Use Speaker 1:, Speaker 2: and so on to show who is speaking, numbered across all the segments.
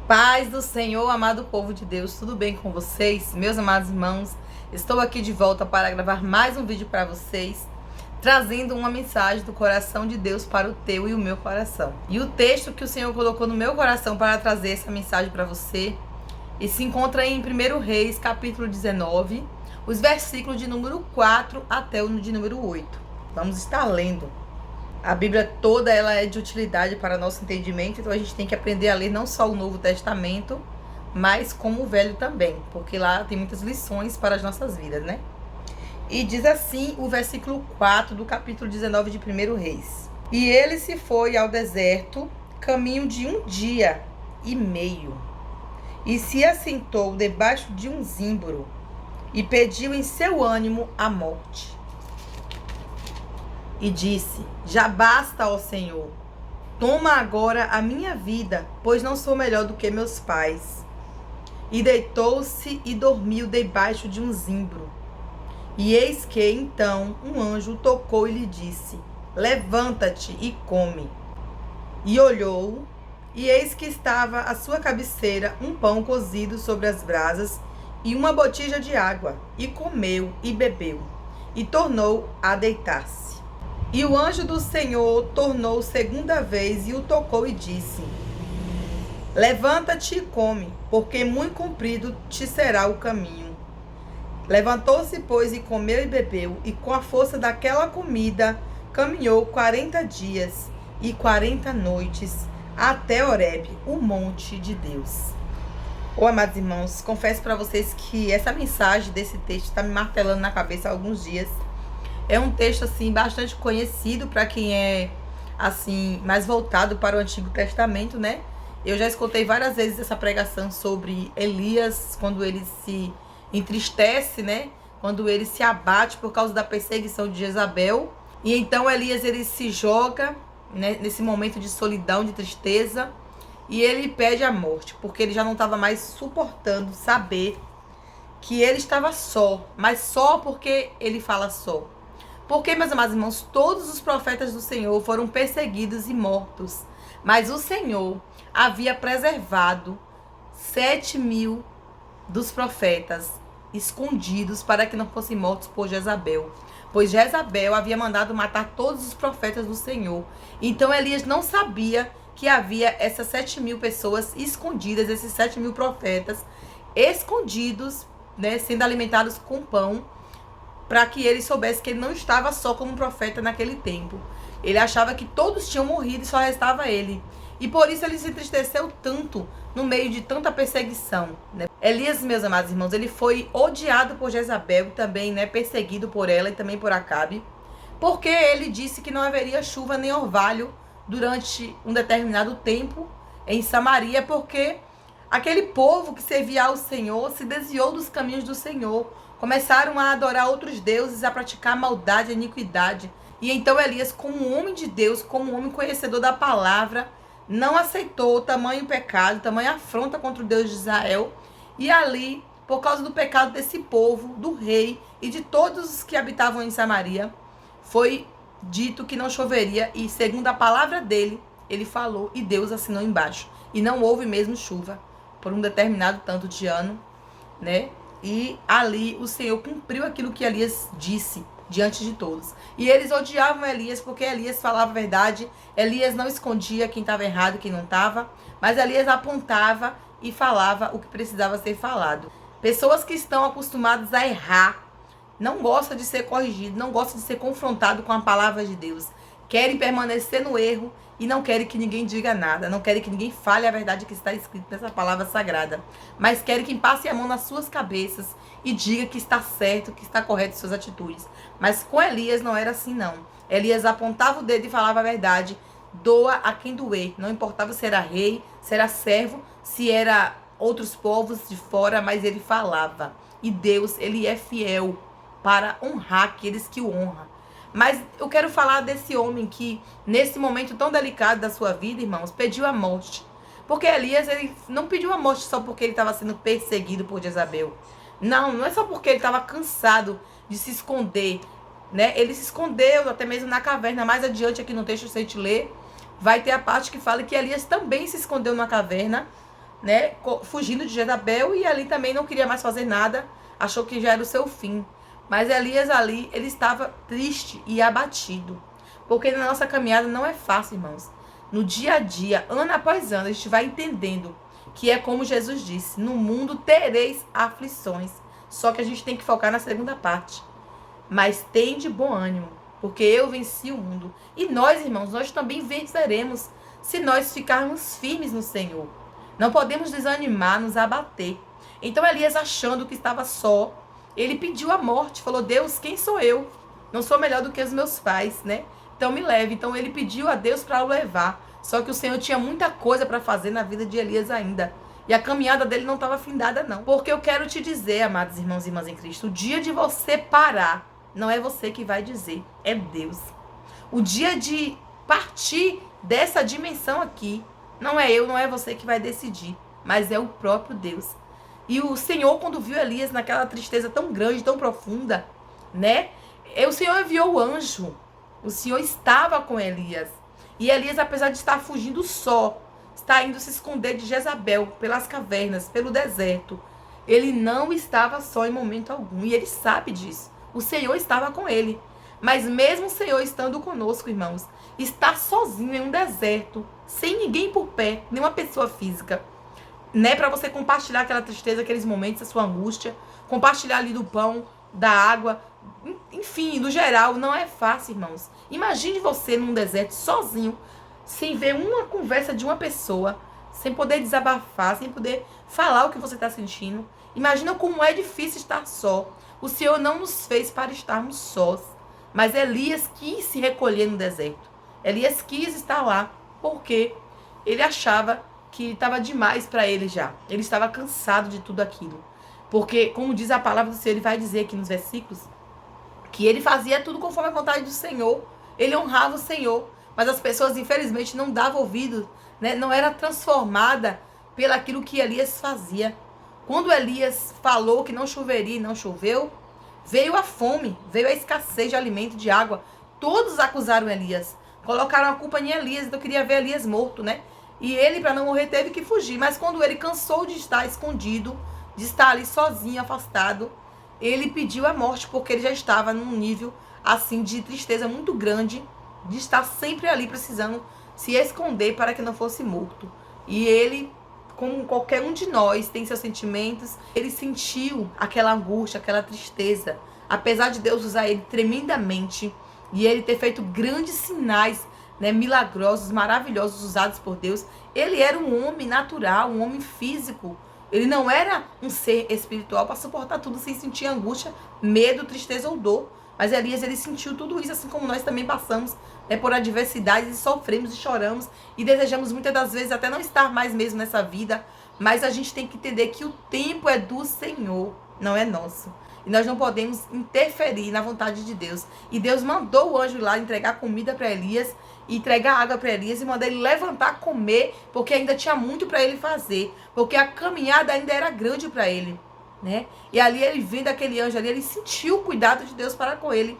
Speaker 1: Paz do Senhor, amado povo de Deus, tudo bem com vocês? Meus amados irmãos, estou aqui de volta para gravar mais um vídeo para vocês, trazendo uma mensagem do coração de Deus para o teu e o meu coração. E o texto que o Senhor colocou no meu coração para trazer essa mensagem para você, e se encontra em 1 Reis, capítulo 19, os versículos de número 4 até o de número 8. Vamos estar lendo. A Bíblia toda ela é de utilidade para nosso entendimento, então a gente tem que aprender a ler não só o Novo Testamento, mas como o Velho também, porque lá tem muitas lições para as nossas vidas, né? E diz assim o versículo 4 do capítulo 19 de 1 Reis. E ele se foi ao deserto, caminho de 1 dia e meio, e se assentou debaixo de um zimbro, e pediu em seu ânimo a morte. E disse: já basta, ó Senhor, toma agora a minha vida, pois não sou melhor do que meus pais. E deitou-se e dormiu debaixo de um zimbro. E eis que então um anjo o tocou e lhe disse: levanta-te e come. E olhou, e eis que estava à sua cabeceira um pão cozido sobre as brasas e uma botija de água. E comeu e bebeu, e tornou a deitar-se. E o anjo do Senhor tornou segunda vez e o tocou e disse: levanta-te e come, porque muito comprido te será o caminho. Levantou-se, pois, e comeu e bebeu, e com a força daquela comida caminhou 40 dias e 40 noites até Horebe, o monte de Deus. Amados irmãos, confesso para vocês que essa mensagem desse texto está me martelando na cabeça há alguns dias. É um texto, assim, bastante conhecido para quem é, assim, mais voltado para o Antigo Testamento, né? Eu já escutei várias vezes essa pregação sobre Elias, quando ele se entristece, né? Quando ele se abate por causa da perseguição de Jezabel. E então Elias, ele se joga, né, nesse momento de solidão, de tristeza, e ele pede a morte, porque ele já não estava mais suportando saber que ele estava só, mas só porque ele fala só. Porque, meus amados irmãos, todos os profetas do Senhor foram perseguidos e mortos. Mas o Senhor havia preservado 7.000 dos profetas escondidos para que não fossem mortos por Jezabel. Pois Jezabel havia mandado matar todos os profetas do Senhor. Então Elias não sabia que havia essas 7.000 pessoas escondidas, esses 7.000 profetas escondidos, né, sendo alimentados com pão, para que ele soubesse que ele não estava só como profeta naquele tempo. Ele achava que todos tinham morrido e só restava ele. E por isso ele se entristeceu tanto no meio de tanta perseguição, né? Elias, meus amados irmãos, ele foi odiado por Jezabel e também, né, perseguido por ela e também por Acabe, porque ele disse que não haveria chuva nem orvalho durante um determinado tempo em Samaria, porque aquele povo que servia ao Senhor se desviou dos caminhos do Senhor. Começaram a adorar outros deuses, a praticar maldade, a iniquidade. E então Elias, como um homem de Deus, como um homem conhecedor da palavra, não aceitou tamanho pecado, tamanha afronta contra o Deus de Israel. E ali, por causa do pecado desse povo, do rei e de todos os que habitavam em Samaria, foi dito que não choveria. E segundo a palavra dele, ele falou e Deus assinou embaixo. E não houve mesmo chuva por um determinado tanto de ano, né? E ali o Senhor cumpriu aquilo que Elias disse diante de todos. E eles odiavam Elias porque Elias falava a verdade. Elias não escondia quem estava errado e quem não estava, mas Elias apontava e falava o que precisava ser falado. Pessoas que estão acostumadas a errar, não gostam de ser corrigido, não gostam de ser confrontado com a palavra de Deus. Querem permanecer no erro e não querem que ninguém diga nada, não querem que ninguém fale a verdade que está escrita nessa palavra sagrada, mas querem que passe a mão nas suas cabeças e diga que está certo, que está correto em suas atitudes. Mas com Elias não era assim, não. Elias apontava o dedo e falava a verdade, doa a quem doer, não importava se era rei, se era servo, se era outros povos de fora, mas ele falava. E Deus, ele é fiel para honrar aqueles que o honram. Mas eu quero falar desse homem que, nesse momento tão delicado da sua vida, irmãos, pediu a morte. Porque Elias, ele não pediu a morte só porque ele estava sendo perseguido por Jezabel. Não, não é só porque ele estava cansado de se esconder, né? Ele se escondeu até mesmo na caverna. Mais adiante aqui no texto, se a gente ler, vai ter a parte que fala que Elias também se escondeu na caverna né, fugindo de Jezabel, e ali também não queria mais fazer nada, achou que já era o seu fim. Mas Elias ali, ele estava triste e abatido, porque na nossa caminhada não é fácil, irmãos. No dia a dia, ano após ano, a gente vai entendendo que é como Jesus disse: no mundo tereis aflições. Só que a gente tem que focar na segunda parte. Mas tem de bom ânimo, porque eu venci o mundo. E nós, irmãos, nós também venceremos se nós ficarmos firmes no Senhor. Não podemos desanimar, nos abater. Então Elias, achando que estava só, ele pediu a morte. Falou: Deus, quem sou eu? Não sou melhor do que os meus pais, né? Então me leve. Então ele pediu a Deus para o levar. Só que o Senhor tinha muita coisa para fazer na vida de Elias ainda. E a caminhada dele não estava findada, não. Porque eu quero te dizer, amados irmãos e irmãs em Cristo, o dia de você parar, não é você que vai dizer, é Deus. O dia de partir dessa dimensão aqui, não é eu, não é você que vai decidir, mas é o próprio Deus. E o Senhor, quando viu Elias naquela tristeza tão grande, tão profunda, né? O Senhor enviou o anjo. O Senhor estava com Elias. E Elias, apesar de estar fugindo só, está indo se esconder de Jezabel, pelas cavernas, pelo deserto, ele não estava só em momento algum. E ele sabe disso. O Senhor estava com ele. Mas mesmo o Senhor estando conosco, irmãos, estar sozinho em um deserto, sem ninguém por perto, nenhuma pessoa física, né, para você compartilhar aquela tristeza, aqueles momentos, a sua angústia, compartilhar ali do pão, da água, enfim, no geral, não é fácil, irmãos. Imagine você num deserto sozinho, sem ver uma conversa de uma pessoa, sem poder desabafar, sem poder falar o que você está sentindo. Imagina como é difícil estar só. O Senhor não nos fez para estarmos sós, mas Elias quis se recolher no deserto. Elias quis estar lá, porque ele achava que estava demais para ele já. Ele estava cansado de tudo aquilo. Porque, como diz a palavra do Senhor, ele vai dizer aqui nos versículos, que ele fazia tudo conforme a vontade do Senhor. Ele honrava o Senhor. Mas as pessoas, infelizmente, não davam ouvido, né? Não era transformada pelaquilo que Elias fazia. Quando Elias falou que não choveria e não choveu, veio a fome, veio a escassez de alimento, de água. Todos acusaram Elias. Colocaram a culpa em Elias. Então, queria ver Elias morto, né? E ele, para não morrer, teve que fugir. Mas quando ele cansou de estar escondido, de estar ali sozinho, afastado, ele pediu a morte, porque ele já estava num nível, assim, de tristeza muito grande, de estar sempre ali precisando se esconder para que não fosse morto. E ele, como qualquer um de nós, tem seus sentimentos, ele sentiu aquela angústia, aquela tristeza. Apesar de Deus usar ele tremendamente e ele ter feito grandes sinais, né, milagrosos, maravilhosos, usados por Deus, ele era um homem natural, um homem físico. Ele não era um ser espiritual para suportar tudo sem sentir angústia, medo, tristeza ou dor. Mas Elias, ele sentiu tudo isso, assim como nós também passamos, né, por adversidades e sofremos e choramos e desejamos muitas das vezes até não estar mais mesmo nessa vida. Mas a gente tem que entender que o tempo é do Senhor, não é nosso. E nós não podemos interferir na vontade de Deus. E Deus mandou o anjo ir lá entregar comida para Elias, e entregar água para Elias e mandar ele levantar, comer, porque ainda tinha muito para ele fazer, porque a caminhada ainda era grande para ele, né? E ali ele vendo aquele anjo ali, ele sentiu o cuidado de Deus para com ele.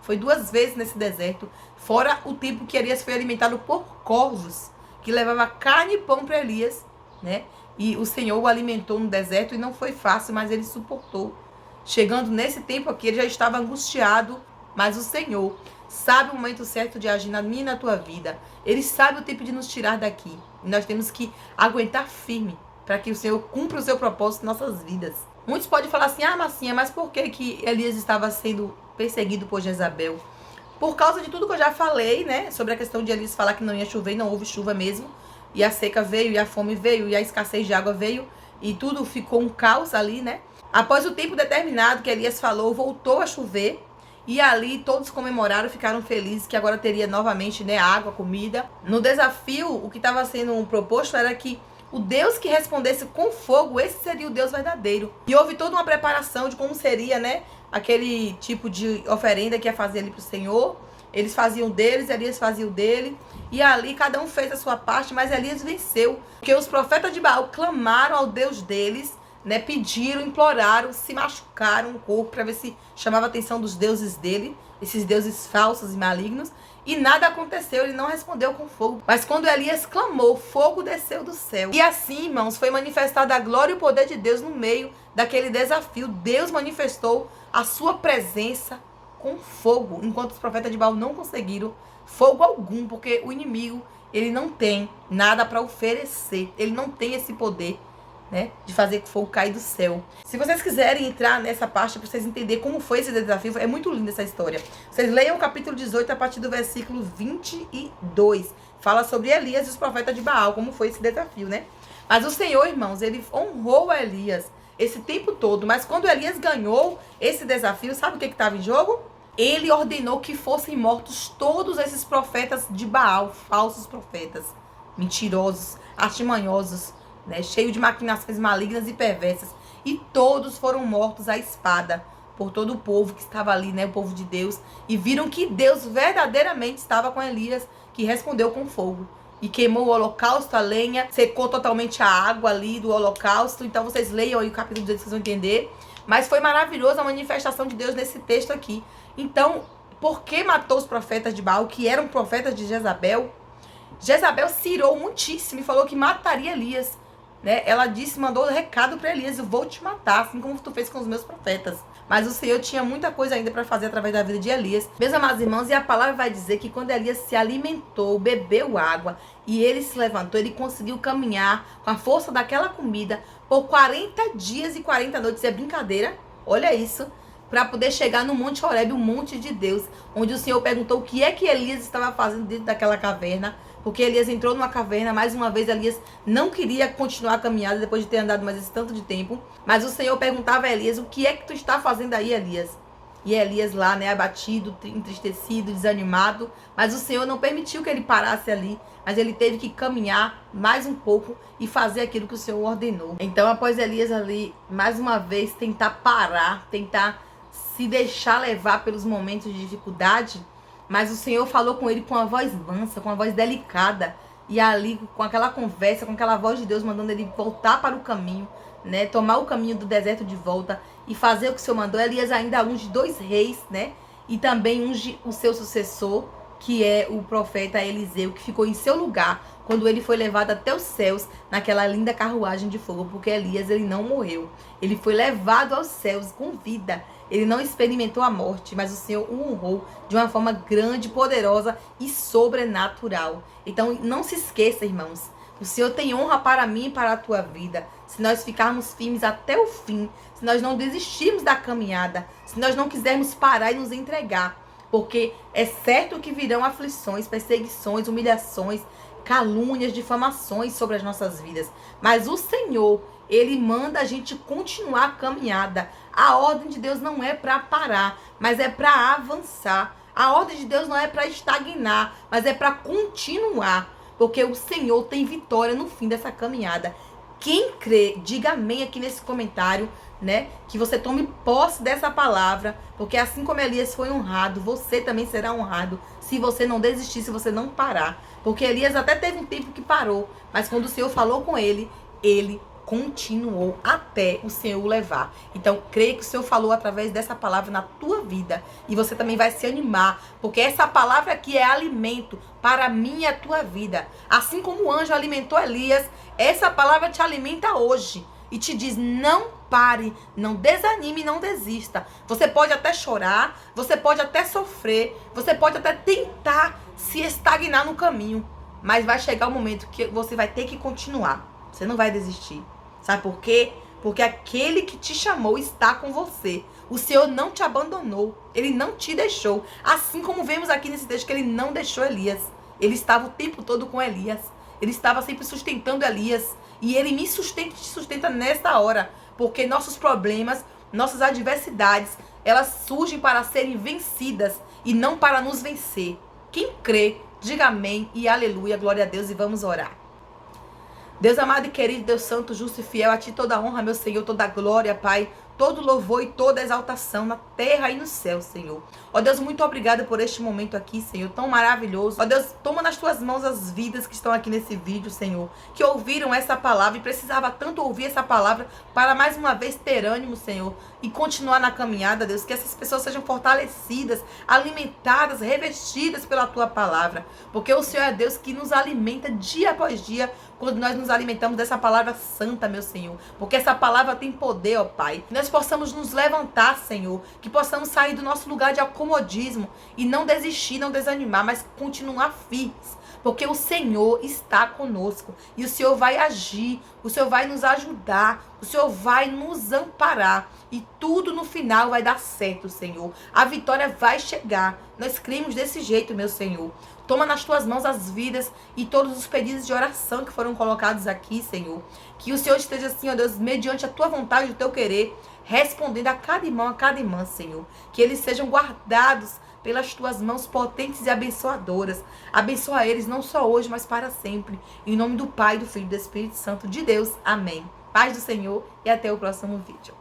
Speaker 1: Foi 2 vezes nesse deserto, fora o tempo que Elias foi alimentado por corvos, que levava carne e pão para Elias, né? E o Senhor o alimentou no deserto e não foi fácil, mas ele suportou. Chegando nesse tempo aqui, ele já estava angustiado, mas o Senhor sabe o momento certo de agir na minha e na tua vida. Ele sabe o tempo de nos tirar daqui. E nós temos que aguentar firme para que o Senhor cumpra o seu propósito em nossas vidas. Muitos podem falar assim: ah, Marcinha, mas por que Elias estava sendo perseguido por Jezabel? Por causa de tudo que eu já falei, né? Sobre a questão de Elias falar que não ia chover, e não houve chuva mesmo. E a seca veio, e a fome veio, e a escassez de água veio. E tudo ficou um caos ali, né? Após o tempo determinado que Elias falou, voltou a chover. E ali todos comemoraram, ficaram felizes que agora teria novamente, né, água, comida. No desafio, o que estava sendo proposto era que o Deus que respondesse com fogo, esse seria o Deus verdadeiro. E houve toda uma preparação de como seria, né, aquele tipo de oferenda que ia fazer ali para o Senhor. Eles faziam deles, Elias fazia o dele. E ali cada um fez a sua parte, mas Elias venceu. Porque os profetas de Baal clamaram ao Deus deles, né, pediram, imploraram, se machucaram o corpo para ver se chamava a atenção dos deuses dele, esses deuses falsos e malignos. e nada aconteceu, ele não respondeu com fogo. Mas quando Elias clamou, fogo desceu do céu. E assim, irmãos, foi manifestada a glória e o poder de Deus no meio daquele desafio. Deus manifestou a sua presença com fogo, enquanto os profetas de Baal não conseguiram fogo algum, porque o inimigo, ele não tem nada para oferecer, ele não tem esse poder, né, de fazer fogo cair do céu. Se vocês quiserem entrar nessa parte para vocês entenderem como foi esse desafio, é muito linda essa história. Vocês leiam o capítulo 18 a partir do versículo 22. Fala sobre Elias e os profetas de Baal, como foi esse desafio, né? Mas o Senhor, irmãos, ele honrou a Elias esse tempo todo. Mas quando Elias ganhou esse desafio, sabe o que estava em jogo? Ele ordenou que fossem mortos todos esses profetas de Baal, falsos profetas, mentirosos, artimanhosos, né, cheio de maquinações malignas e perversas, e todos foram mortos à espada por todo o povo que estava ali, né, o povo de Deus, e viram que Deus verdadeiramente estava com Elias, que respondeu com fogo e queimou o holocausto, a lenha, secou totalmente a água ali do holocausto. Então vocês leiam aí o capítulo 18, vocês vão entender. Mas foi maravilhosa a manifestação de Deus nesse texto aqui. Então, por que matou os profetas de Baal, que eram profetas de Jezabel? Jezabel se irou muitíssimo e falou que mataria Elias, né? Ela disse, mandou um recado para Elias: eu vou te matar, assim como tu fez com os meus profetas. Mas o Senhor tinha muita coisa ainda para fazer através da vida de Elias. Meus amados irmãos, e a palavra vai dizer que quando Elias se alimentou, bebeu água e ele se levantou, ele conseguiu caminhar com a força daquela comida por 40 dias e 40 noites. É brincadeira? Olha isso. Para poder chegar no Monte Horebe, o monte de Deus, onde o Senhor perguntou o que é que Elias estava fazendo dentro daquela caverna. Porque Elias entrou numa caverna, mais uma vez Elias não queria continuar a caminhada depois de ter andado mais esse tanto de tempo. Mas o Senhor perguntava a Elias: o que é que tu está fazendo aí, Elias? E Elias lá, né, abatido, entristecido, desanimado. Mas o Senhor não permitiu que ele parasse ali. Mas ele teve que caminhar mais um pouco e fazer aquilo que o Senhor ordenou. Então, após Elias ali, mais uma vez, tentar parar, tentar se deixar levar pelos momentos de dificuldade, mas o Senhor falou com ele com uma voz mansa, com uma voz delicada, e ali com aquela conversa, com aquela voz de Deus mandando ele voltar para o caminho, né, tomar o caminho do deserto de volta e fazer o que o Senhor mandou. Elias ainda unge 2 reis, né, e também unge o seu sucessor, que é o profeta Eliseu, que ficou em seu lugar quando ele foi levado até os céus naquela linda carruagem de fogo, porque Elias, ele não morreu, ele foi levado aos céus com vida. Ele não experimentou a morte, mas o Senhor o honrou de uma forma grande, poderosa e sobrenatural. Então, não se esqueça, irmãos, o Senhor tem honra para mim e para a tua vida. Se nós ficarmos firmes até o fim, se nós não desistirmos da caminhada, se nós não quisermos parar e nos entregar, porque é certo que virão aflições, perseguições, humilhações, calúnias, difamações sobre as nossas vidas. Mas o Senhor, ele manda a gente continuar a caminhada. A ordem de Deus não é para parar, mas é para avançar. A ordem de Deus não é para estagnar, mas é para continuar. Porque o Senhor tem vitória no fim dessa caminhada. Quem crê, diga amém aqui nesse comentário, né? Que você tome posse dessa palavra, porque assim como Elias foi honrado, você também será honrado se você não desistir, se você não parar. Porque Elias até teve um tempo que parou, mas quando o Senhor falou com ele, ele continuou até o Senhor o levar. Então, creia que o Senhor falou através dessa palavra na tua vida. E você também vai se animar, porque essa palavra aqui é alimento para mim e a tua vida. Assim como o anjo alimentou Elias, essa palavra te alimenta hoje. E te diz: não pare, não desanime, não desista. Você pode até chorar, você pode até sofrer, você pode até tentar se estagnar no caminho. Mas vai chegar o momento que você vai ter que continuar. Você não vai desistir. Sabe por quê? Porque aquele que te chamou está com você. O Senhor não te abandonou. Ele não te deixou. Assim como vemos aqui nesse texto que ele não deixou Elias. Ele estava o tempo todo com Elias. Ele estava sempre sustentando Elias. E ele me sustenta e te sustenta nesta hora. Porque nossos problemas, nossas adversidades, elas surgem para serem vencidas e não para nos vencer. Quem crê, diga amém e aleluia, glória a Deus, e vamos orar. Deus amado e querido, Deus santo, justo e fiel, a ti toda a honra, meu Senhor, toda a glória, Pai, todo louvor e toda exaltação na terra e no céu, Senhor. Ó Deus, muito obrigada por este momento aqui, Senhor, tão maravilhoso. Ó Deus, toma nas tuas mãos as vidas que estão aqui nesse vídeo, Senhor, que ouviram essa palavra e precisava tanto ouvir essa palavra para mais uma vez ter ânimo, Senhor, e continuar na caminhada, Deus, que essas pessoas sejam fortalecidas, alimentadas, revestidas pela tua palavra, porque o Senhor é Deus que nos alimenta dia após dia, quando nós nos alimentamos dessa palavra santa, meu Senhor, porque essa palavra tem poder, ó Pai, que nós possamos nos levantar, Senhor, que possamos sair do nosso lugar de acomodismo e não desistir, não desanimar, mas continuar firmes, porque o Senhor está conosco e o Senhor vai agir, o Senhor vai nos ajudar, o Senhor vai nos amparar e tudo no final vai dar certo, Senhor. A vitória vai chegar. Nós cremos desse jeito, meu Senhor. Toma nas tuas mãos as vidas e todos os pedidos de oração que foram colocados aqui, Senhor. Que o Senhor esteja assim, ó Deus, mediante a tua vontade e o teu querer, respondendo a cada irmã, Senhor. Que eles sejam guardados pelas tuas mãos potentes e abençoadoras. Abençoa eles não só hoje, mas para sempre. Em nome do Pai, do Filho e do Espírito Santo de Deus. Amém. Paz do Senhor e até o próximo vídeo.